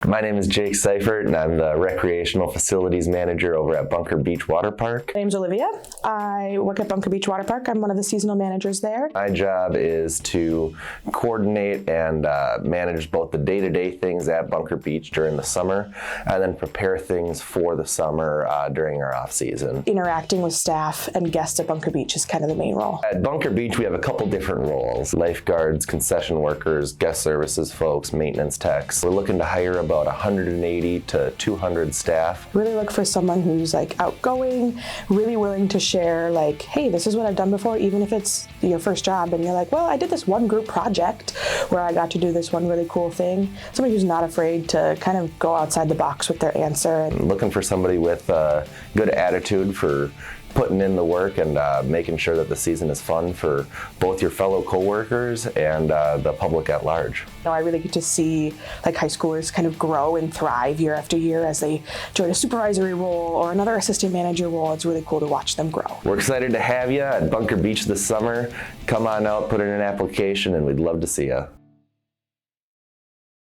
My name is Jake Seifert, and I'm the Recreational Facilities Manager over at Bunker Beach Water Park. My name's Olivia. I work at Bunker Beach Water Park. I'm one of the seasonal managers there. My job is to coordinate and manage both the day-to-day things at Bunker Beach during the summer, and then prepare things for the summer during our off-season. Interacting with staff and guests at Bunker Beach is kind of the main role. At Bunker Beach, we have a couple different roles: lifeguards, concession workers, guest services folks, maintenance techs. We're looking to hire about 180 to 200 staff. Really look for someone who's outgoing, really willing to share hey, this is what I've done before, even if it's your first job and you're like, well, I did this one group project where I got to do this one really cool thing. Somebody who's not afraid to kind of go outside the box with their answer. I'm looking for somebody with a good attitude for putting in the work and making sure that the season is fun for both your fellow coworkers and the public at large. I really get to see high schoolers kind of grow and thrive year after year as they join a supervisory role or another assistant manager role. It's really cool to watch them grow. We're excited to have you at Bunker Beach this summer. Come on out, put in an application, and we'd love to see you.